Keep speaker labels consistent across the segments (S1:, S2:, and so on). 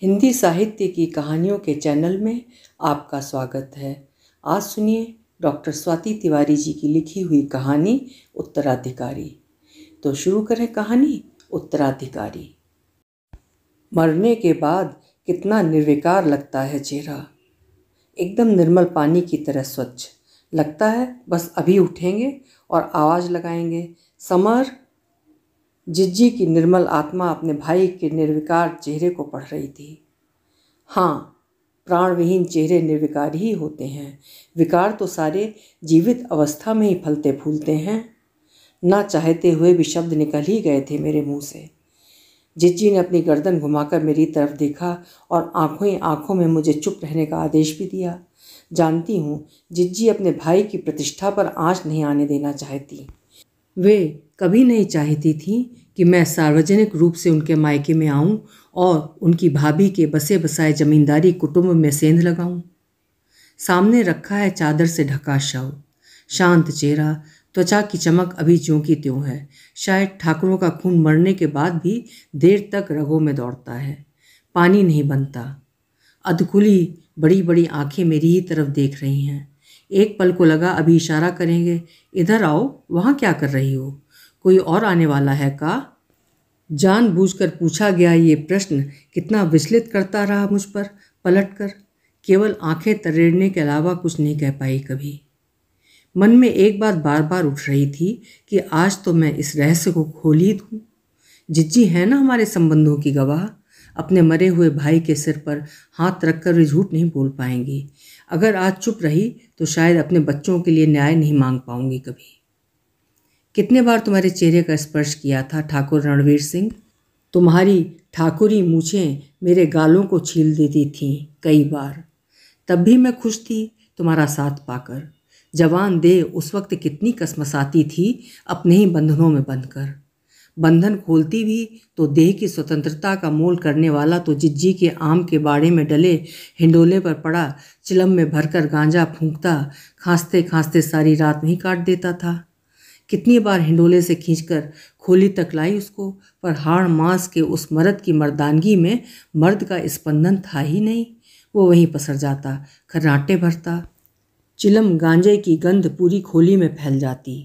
S1: हिंदी साहित्य की कहानियों के चैनल में आपका स्वागत है। आज सुनिए डॉक्टर स्वाति तिवारी जी की लिखी हुई कहानी उत्तराधिकारी। तो शुरू करें कहानी उत्तराधिकारी। मरने के बाद कितना निर्विकार लगता है चेहरा, एकदम निर्मल पानी की तरह स्वच्छ लगता है। बस अभी उठेंगे और आवाज़ लगाएंगे, समर। जिज्जी की निर्मल आत्मा अपने भाई के निर्विकार चेहरे को पढ़ रही थी। हाँ, प्राणविहीन चेहरे निर्विकार ही होते हैं। विकार तो सारे जीवित अवस्था में ही फलते फूलते हैं। ना चाहते हुए भी शब्द निकल ही गए थे मेरे मुंह से। जिज्जी ने अपनी गर्दन घुमाकर मेरी तरफ देखा और आंखों ही आंखों में मुझे चुप रहने का आदेश भी दिया। जानती हूँ जिज्जी अपने भाई की प्रतिष्ठा पर आंच नहीं आने देना चाहती। वे कभी नहीं चाहती थी कि मैं सार्वजनिक रूप से उनके मायके में आऊं और उनकी भाभी के बसे बसाए जमींदारी कुटुंब में सेंध लगाऊं। सामने रखा है चादर से ढका शव, शांत चेहरा, त्वचा की चमक अभी ज्यों की त्यों है। शायद ठाकुरों का खून मरने के बाद भी देर तक रगों में दौड़ता है, पानी नहीं बनता। अधखुली बड़ी बड़ी आंखें मेरी ही तरफ देख रही हैं। एक पल को लगा अभी इशारा करेंगे, इधर आओ, वहाँ क्या कर रही हो, कोई और आने वाला है का? जानबूझकर पूछा गया ये प्रश्न कितना विचलित करता रहा मुझ पर। पलटकर केवल आंखें तरेड़ने के अलावा कुछ नहीं कह पाई कभी। मन में एक बात बार बार उठ रही थी कि आज तो मैं इस रहस्य को खोल ही दूँ। जिज्जी है ना हमारे संबंधों की गवाह। अपने मरे हुए भाई के सिर पर हाथ रखकर वे झूठ नहीं बोल पाएंगी। अगर आज चुप रही तो शायद अपने बच्चों के लिए न्याय नहीं मांग पाऊंगी कभी। कितने बार तुम्हारे चेहरे का स्पर्श किया था ठाकुर रणवीर सिंह। तुम्हारी ठाकुरी मूछें मेरे गालों को छील देती थीं कई बार। तब भी मैं खुश थी तुम्हारा साथ पाकर। जवान देह उस वक्त कितनी कसमसाती थी अपने ही बंधनों में बंधकर। बंधन खोलती भी तो देह की स्वतंत्रता का मोल करने वाला तो जिज्जी के आम के बाड़े में डले हिंडोले पर पड़ा चिलम में भरकर गांजा फूंकता खांसते खांसते सारी रात नहीं काट देता था। कितनी बार हिंडोले से खींचकर खोली तक लाई उसको, पर हाड़ मांस के उस मर्द की मर्दानगी में मर्द का स्पंदन था ही नहीं। वो वहीं पसर जाता, खर्राटे भरता। चिलम गांजे की गंध पूरी खोली में फैल जाती।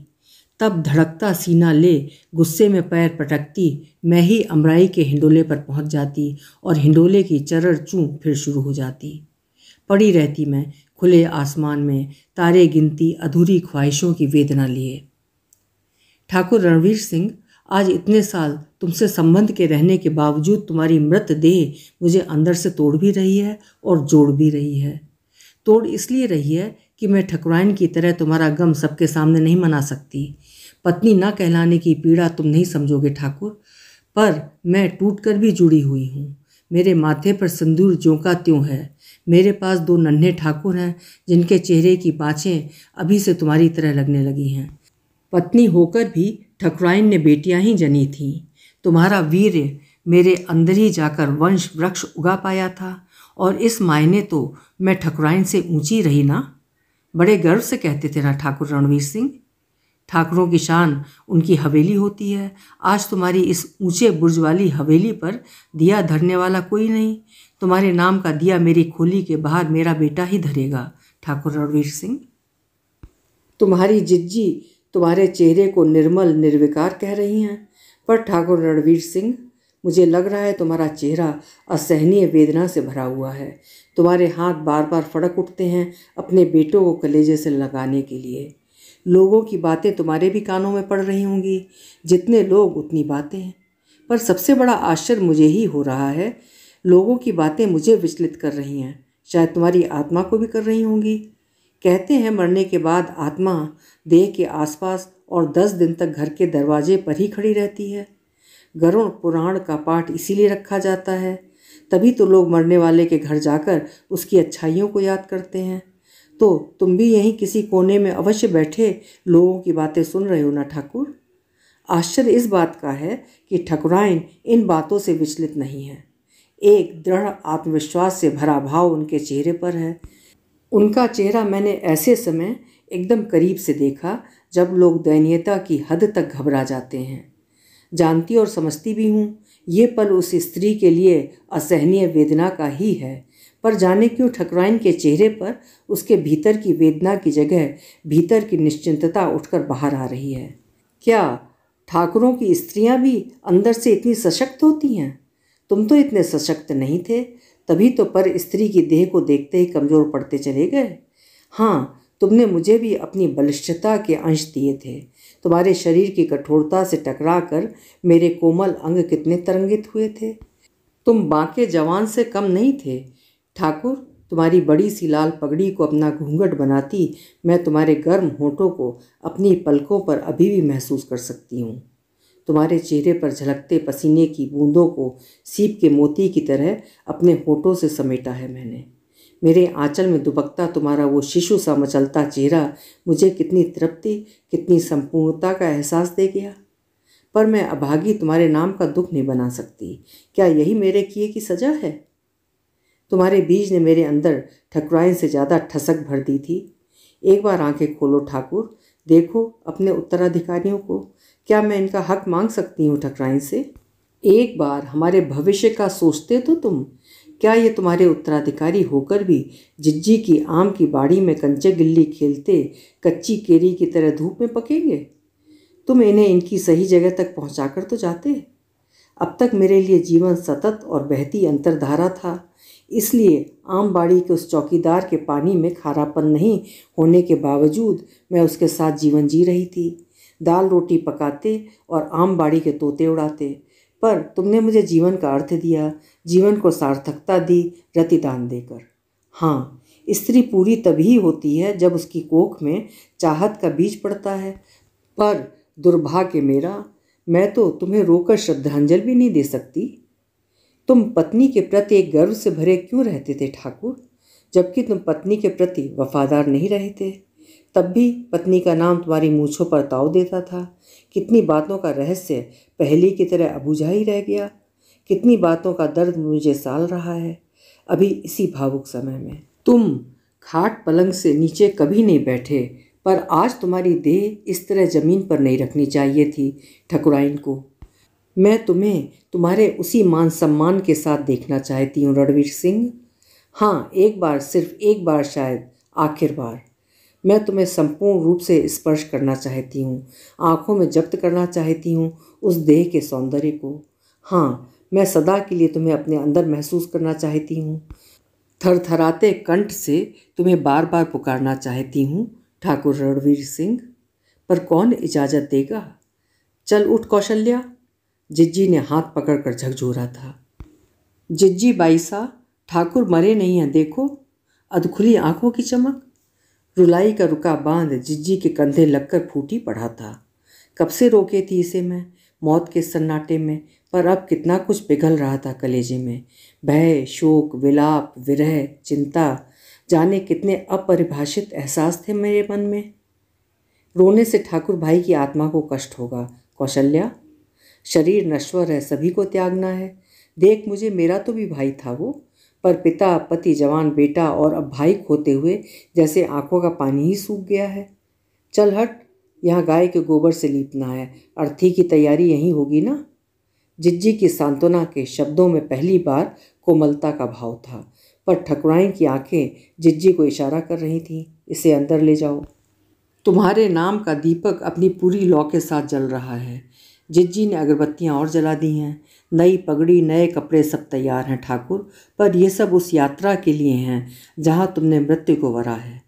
S1: तब धड़कता सीना ले गुस्से में पैर पटकती मैं ही अमराई के हिंडोले पर पहुंच जाती और हिंडोले की चरर चूं फिर शुरू हो जाती। पड़ी रहती मैं खुले आसमान में, तारे गिनती अधूरी ख्वाहिशों की वेदना लिए। ठाकुर रणवीर सिंह, आज इतने साल तुमसे संबंध के रहने के बावजूद तुम्हारी मृत देह मुझे अंदर से तोड़ भी रही है और जोड़ भी रही है। तोड़ इसलिए रही है कि मैं ठकुराइन की तरह तुम्हारा गम सबके सामने नहीं मना सकती। पत्नी न कहलाने की पीड़ा तुम नहीं समझोगे ठाकुर, पर मैं टूटकर भी जुड़ी हुई हूँ। मेरे माथे पर सिंदूर ज्यों का त्यों है। मेरे पास दो नन्हे ठाकुर हैं जिनके चेहरे की बाँछें अभी से तुम्हारी तरह लगने लगी हैं। पत्नी होकर भी ठकुराइन ने बेटियां ही जनी थीं। तुम्हारा वीर्य मेरे अंदर ही जाकर वंश वृक्ष उगा पाया था और इस मायने तो मैं ठकुराइन से ऊंची रही ना। बड़े गर्व से कहते थे ना ठाकुर रणवीर सिंह। ठाकुरों की शान उनकी हवेली होती है। आज तुम्हारी इस ऊंचे बुर्ज वाली हवेली पर दिया धरने वाला कोई नहीं। तुम्हारे नाम का दिया मेरी खोली के बाहर मेरा बेटा ही धरेगा ठाकुर रणवीर सिंह। तुम्हारी जिज्जी तुम्हारे चेहरे को निर्मल निर्विकार कह रही हैं, पर ठाकुर रणवीर सिंह, मुझे लग रहा है तुम्हारा चेहरा असहनीय वेदना से भरा हुआ है। तुम्हारे हाथ बार बार फड़क उठते हैं अपने बेटों को कलेजे से लगाने के लिए। लोगों की बातें तुम्हारे भी कानों में पड़ रही होंगी। जितने लोग उतनी बातें। पर सबसे बड़ा आश्चर्य मुझे ही हो रहा है, लोगों की बातें मुझे विचलित कर रही हैं, शायद तुम्हारी आत्मा को भी कर रही होंगी। कहते हैं मरने के बाद आत्मा देह के आसपास और 10 दिन तक घर के दरवाजे पर ही खड़ी रहती है। गरुड़ पुराण का पाठ इसीलिए रखा जाता है। तभी तो लोग मरने वाले के घर जाकर उसकी अच्छाइयों को याद करते हैं। तो तुम भी यहीं किसी कोने में अवश्य बैठे लोगों की बातें सुन रहे हो ना ठाकुर। आश्चर्य इस बात का है कि ठकुराइन इन बातों से विचलित नहीं है। एक दृढ़ आत्मविश्वास से भरा भाव उनके चेहरे पर है। उनका चेहरा मैंने ऐसे समय एकदम करीब से देखा जब लोग दयनीयता की हद तक घबरा जाते हैं। जानती और समझती भी हूँ ये पल उस स्त्री के लिए असहनीय वेदना का ही है, पर जाने क्यों ठकुराइन के चेहरे पर उसके भीतर की वेदना की जगह भीतर की निश्चिंतता उठकर बाहर आ रही है। क्या ठाकुरों की स्त्रियां भी अंदर से इतनी सशक्त होती हैं? तुम तो इतने सशक्त नहीं थे, तभी तो पर स्त्री की देह को देखते ही कमजोर पड़ते चले गए। हाँ, तुमने मुझे भी अपनी बलिष्ठता के अंश दिए थे। तुम्हारे शरीर की कठोरता से टकराकर मेरे कोमल अंग कितने तरंगित हुए थे। तुम बांके जवान से कम नहीं थे। ठाकुर, तुम्हारी बड़ी सी लाल पगड़ी को अपना घूंघट बनाती मैं तुम्हारे गर्म होठों को अपनी पलकों पर अभी भी महसूस कर सकती हूँ। तुम्हारे चेहरे पर झलकते पसीने की बूंदों को सीप के मोती की तरह अपने होठों से समेटा है मैंने। मेरे आंचल में दुबकता तुम्हारा वो शिशु सा मचलता चेहरा मुझे कितनी तृप्ति, कितनी संपूर्णता का एहसास दे गया। पर मैं अभागी तुम्हारे नाम का दुख नहीं बना सकती। क्या यही मेरे किए की सजा है? तुम्हारे बीज ने मेरे अंदर ठकुराइन से ज़्यादा ठसक भर दी थी। एक बार आंखें खोलो ठाकुर, देखो अपने उत्तराधिकारियों को। क्या मैं इनका हक मांग सकती हूँ ठकुराइन से? एक बार हमारे भविष्य का सोचते तो तुम। क्या ये तुम्हारे उत्तराधिकारी होकर भी जिज्जी की आम की बाड़ी में कंचे गिल्ली खेलते कच्ची केरी की तरह धूप में पकेंगे? तुम इन्हें इनकी सही जगह तक पहुंचाकर तो जाते। अब तक मेरे लिए जीवन सतत और बहती अंतरधारा था, इसलिए आम बाड़ी के उस चौकीदार के पानी में खारापन नहीं होने के बावजूद मैं उसके साथ जीवन जी रही थी। दाल रोटी पकाते और आम बाड़ी के तोते उड़ाते। पर तुमने मुझे जीवन का अर्थ दिया, जीवन को सार्थकता दी रतिदान देकर। हाँ, स्त्री पूरी तभी होती है जब उसकी कोख में चाहत का बीज पड़ता है। पर दुर्भाग्य मेरा, मैं तो तुम्हें रोकर श्रद्धांजलि भी नहीं दे सकती। तुम पत्नी के प्रति एक गर्व से भरे क्यों रहते थे ठाकुर, जबकि तुम पत्नी के प्रति वफादार नहीं रहे थे? तब भी पत्नी का नाम तुम्हारी मूँछों पर ताव देता था। कितनी बातों का रहस्य पहली की तरह अबूझा ही रह गया। कितनी बातों का दर्द मुझे साल रहा है अभी इसी भावुक समय में। तुम खाट पलंग से नीचे कभी नहीं बैठे, पर आज तुम्हारी देह इस तरह जमीन पर नहीं रखनी चाहिए थी ठकुराइन को। मैं तुम्हें तुम्हारे उसी मान सम्मान के साथ देखना चाहती हूँ रणवीर सिंह। हाँ, एक बार, सिर्फ एक बार, शायद आखिर बार मैं तुम्हें संपूर्ण रूप से स्पर्श करना चाहती हूँ, आँखों में जब्त करना चाहती हूँ उस देह के सौंदर्य को। हाँ, मैं सदा के लिए तुम्हें अपने अंदर महसूस करना चाहती हूँ। थरथराते कंठ से तुम्हें बार बार पुकारना चाहती हूँ ठाकुर रणवीर सिंह। पर कौन इजाज़त देगा? चल उठ कौशल्या। जिज्जी ने हाथ पकड़कर झकझोरा था। जिज्जी बाई सा, ठाकुर मरे नहीं हैं, देखो अधखुली आंखों की चमक। रुलाई का रुका बांध जिज्जी के कंधे लगकर फूटी पड़ा था। कब से रोके थी इसे मैं मौत के सन्नाटे में, पर अब कितना कुछ पिघल रहा था कलेजे में। भय, शोक, विलाप, विरह, चिंता, जाने कितने अपरिभाषित एहसास थे मेरे मन में। रोने से ठाकुर भाई की आत्मा को कष्ट होगा कौशल्या। शरीर नश्वर है, सभी को त्यागना है। देख मुझे, मेरा तो भी भाई था वो, पर पिता, पति, जवान बेटा और अब भाई खोते हुए जैसे आंखों का पानी ही सूख गया है। चल हट, यहाँ गाय के गोबर से लीपना है, अर्थी की तैयारी यहीं होगी ना। जिज्जी की सांत्वना के शब्दों में पहली बार कोमलता का भाव था, पर ठकुराइन की आंखें जिज्जी को इशारा कर रही थीं, इसे अंदर ले जाओ। तुम्हारे नाम का दीपक अपनी पूरी लौ के साथ जल रहा है। जिज्जी ने अगरबत्तियाँ और जला दी हैं। नई पगड़ी, नए कपड़े सब तैयार हैं ठाकुर, पर यह सब उस यात्रा के लिए हैं जहाँ तुमने मृत्यु को वरा है।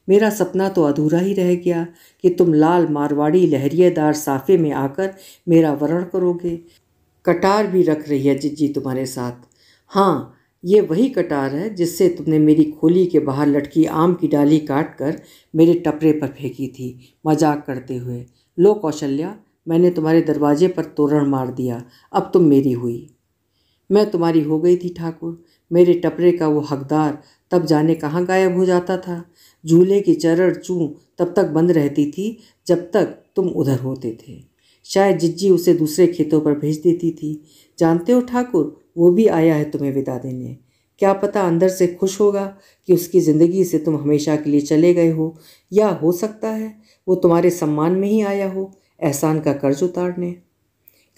S1: मेरा सपना तो अधूरा ही रह गया कि तुम लाल मारवाड़ी लहरिएदार साफे में आकर मेरा वरण करोगे। कटार भी रख रही है जिज्जी तुम्हारे साथ। हाँ, ये वही कटार है जिससे तुमने मेरी खोली के बाहर लटकी आम की डाली काट कर मेरे टपरे पर फेंकी थी, मजाक करते हुए। लो कौशल्या, मैंने तुम्हारे दरवाजे पर तोरण मार दिया, अब तुम मेरी हुई। मैं तुम्हारी हो गई थी ठाकुर। मेरे टपरे का वो हकदार तब जाने कहाँ गायब हो जाता था। झूले की चरड़ चूं तब तक बंद रहती थी जब तक तुम उधर होते थे। शायद जिज्जी उसे दूसरे खेतों पर भेज देती थी। जानते हो ठाकुर, वो भी आया है तुम्हें विदा देने। क्या पता अंदर से खुश होगा कि उसकी ज़िंदगी से तुम हमेशा के लिए चले गए हो, या हो सकता है वो तुम्हारे सम्मान में ही आया हो, एहसान का कर्ज उतारने।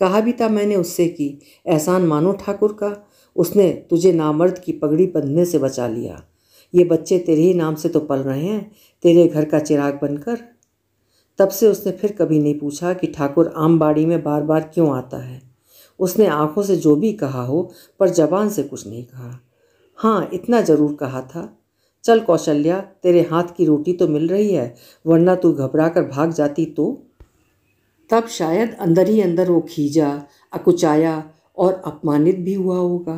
S1: कहा भी था मैंने उससे कि एहसान मानो ठाकुर का, उसने तुझे नामर्द की पगड़ी बंधने से बचा लिया। ये बच्चे तेरे ही नाम से तो पल रहे हैं, तेरे घर का चिराग बनकर। तब से उसने फिर कभी नहीं पूछा कि ठाकुर आमबाड़ी में बार बार क्यों आता है। उसने आंखों से जो भी कहा हो, पर जबान से कुछ नहीं कहा। हाँ, इतना जरूर कहा था, चल कौशल्या, तेरे हाथ की रोटी तो मिल रही है, वरना तू घबरा कर भाग जाती तो। तब शायद अंदर ही अंदर वो खींचा, अकुचाया और अपमानित भी हुआ होगा,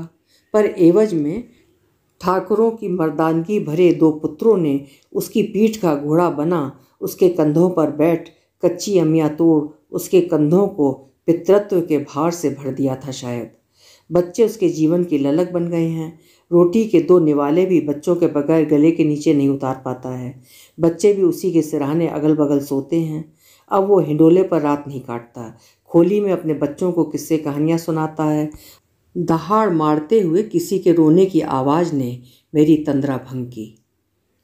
S1: पर एवज में ठाकुरों की मर्दानगी भरे दो पुत्रों ने उसकी पीठ का घोड़ा बना उसके कंधों पर बैठ कच्ची अमियाँ तोड़ उसके कंधों को पितृत्व के भार से भर दिया था। शायद बच्चे उसके जीवन की ललक बन गए हैं। रोटी के दो निवाले भी बच्चों के बगैर गले के नीचे नहीं उतार पाता है। बच्चे भी उसी के सिरहाने अगल बगल सोते हैं। अब वो हिंडोले पर रात नहीं काटता, खोली में अपने बच्चों को किस्से कहानियाँ सुनाता है। दहाड़ मारते हुए किसी के रोने की आवाज़ ने मेरी तंद्रा भंग की।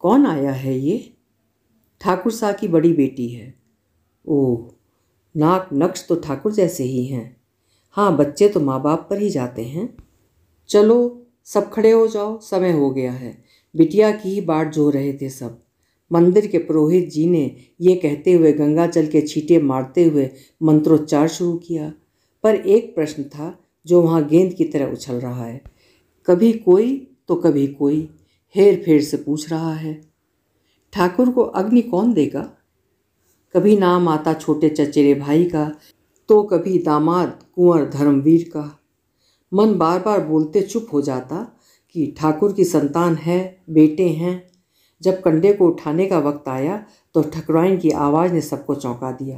S1: कौन आया है ये? ठाकुर साहब की बड़ी बेटी है। ओह, नाक नक्श तो ठाकुर जैसे ही हैं। हाँ, बच्चे तो माँ बाप पर ही जाते हैं। चलो सब खड़े हो जाओ, समय हो गया है। बिटिया की ही बाट जो रहे थे सब। मंदिर के पुरोहित जी ने ये कहते हुए गंगा जल के छींटे मारते हुए मंत्रोच्चार शुरू किया। पर एक प्रश्न था जो वहाँ गेंद की तरह उछल रहा है। कभी कोई तो कभी कोई हेर फेर से पूछ रहा है, ठाकुर को अग्नि कौन देगा? कभी नाम आता छोटे चचेरे भाई का, तो कभी दामाद कुंवर धर्मवीर का। मन बार बार बोलते चुप हो जाता कि ठाकुर की संतान है, बेटे हैं। जब कंडे को उठाने का वक्त आया तो ठकुराइन की आवाज़ ने सबको चौंका दिया।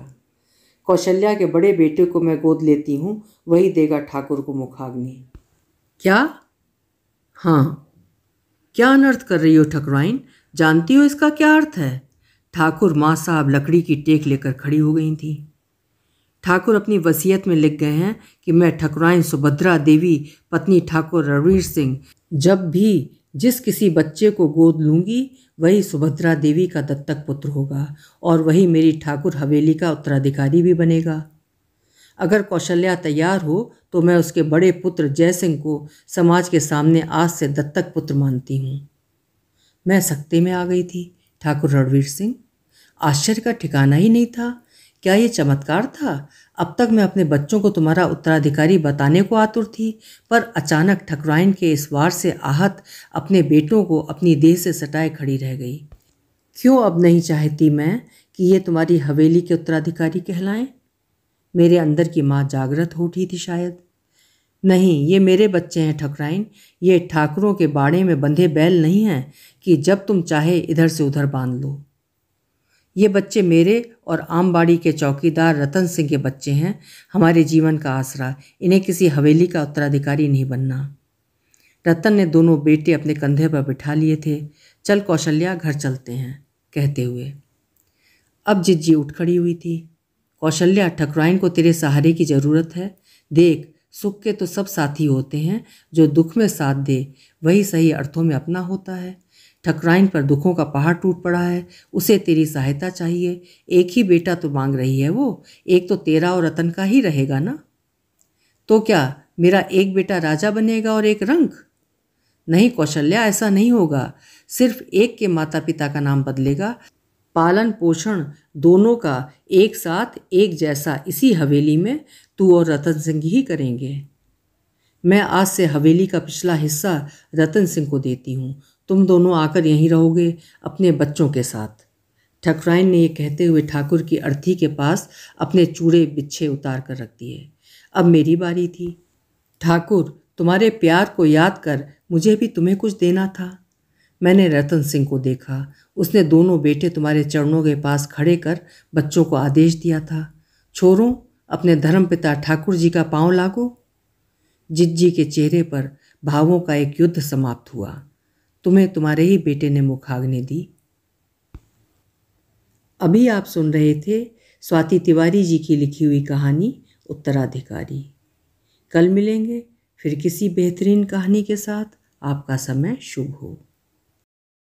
S1: कौशल्या के बड़े बेटे को मैं गोद लेती हूँ, वही देगा ठाकुर को मुखाग्नि। क्या? हाँ, क्या अनर्थ कर रही हो ठकुराइन? जानती हो इसका क्या अर्थ है? ठाकुर माँ साहब लकड़ी की टेक लेकर खड़ी हो गई थी। ठाकुर अपनी वसीयत में लिख गए हैं कि मैं ठकुराइन सुभद्रा देवी पत्नी ठाकुर रणवीर सिंह जब भी जिस किसी बच्चे को गोद लूँगी वही सुभद्रा देवी का दत्तक पुत्र होगा और वही मेरी ठाकुर हवेली का उत्तराधिकारी भी बनेगा। अगर कौशल्या तैयार हो तो मैं उसके बड़े पुत्र जयसिंह को समाज के सामने आज से दत्तक पुत्र मानती हूँ। मैं सकते में आ गई थी। ठाकुर रणवीर सिंह? आश्चर्य का ठिकाना ही नहीं था। क्या ये चमत्कार था? अब तक मैं अपने बच्चों को तुम्हारा उत्तराधिकारी बताने को आतुर थी, पर अचानक ठकुराइन के इस वार से आहत अपने बेटों को अपनी देह से सटाए खड़ी रह गई। क्यों अब नहीं चाहती मैं कि ये तुम्हारी हवेली के उत्तराधिकारी कहलाएं? मेरे अंदर की माँ जागृत हो उठी थी शायद। नहीं, ये मेरे बच्चे हैं ठकुराइन, ये ठाकुरों के बाड़े में बंधे बैल नहीं हैं कि जब तुम चाहे इधर से उधर बांध लो। ये बच्चे मेरे और आमबाड़ी के चौकीदार रतन सिंह के बच्चे हैं, हमारे जीवन का आसरा। इन्हें किसी हवेली का उत्तराधिकारी नहीं बनना। रतन ने दोनों बेटे अपने कंधे पर बिठा लिए थे। चल कौशल्या, घर चलते हैं, कहते हुए। अब जिज्जी उठ खड़ी हुई थी। कौशल्या, ठकुराइन को तेरे सहारे की ज़रूरत है। देख, सुख के तो सब साथी होते हैं, जो दुख में साथ दे वही सही अर्थों में अपना होता है। ठकुराइन पर दुखों का पहाड़ टूट पड़ा है, उसे तेरी सहायता चाहिए। एक ही बेटा तो मांग रही है वो, एक तो तेरा और रतन का ही रहेगा ना। तो क्या मेरा एक बेटा राजा बनेगा और एक रंक? नहीं कौशल्या, ऐसा नहीं होगा। सिर्फ एक के माता पिता का नाम बदलेगा, पालन पोषण दोनों का एक साथ एक जैसा इसी हवेली में तू और रतन सिंह ही करेंगे। मैं आज से हवेली का पिछला हिस्सा रतन सिंह को देती हूँ। तुम दोनों आकर यहीं रहोगे अपने बच्चों के साथ। ठकुराइन ने ये कहते हुए ठाकुर की अर्थी के पास अपने चूड़े बिच्छे उतार कर रख दिए। अब मेरी बारी थी। ठाकुर, तुम्हारे प्यार को याद कर मुझे भी तुम्हें कुछ देना था। मैंने रतन सिंह को देखा। उसने दोनों बेटे तुम्हारे चरणों के पास खड़े कर बच्चों को आदेश दिया था, छोरों, अपने धर्मपिता ठाकुर जी का पांव लागो। जिज्जी के चेहरे पर भावों का एक युद्ध समाप्त हुआ। तुम्हें तुम्हारे ही बेटे ने मुखाग्नि दी। अभी आप सुन रहे थे स्वाति तिवारी जी की लिखी हुई कहानी उत्तराधिकारी। कल मिलेंगे फिर किसी बेहतरीन कहानी के साथ। आपका समय शुभ हो।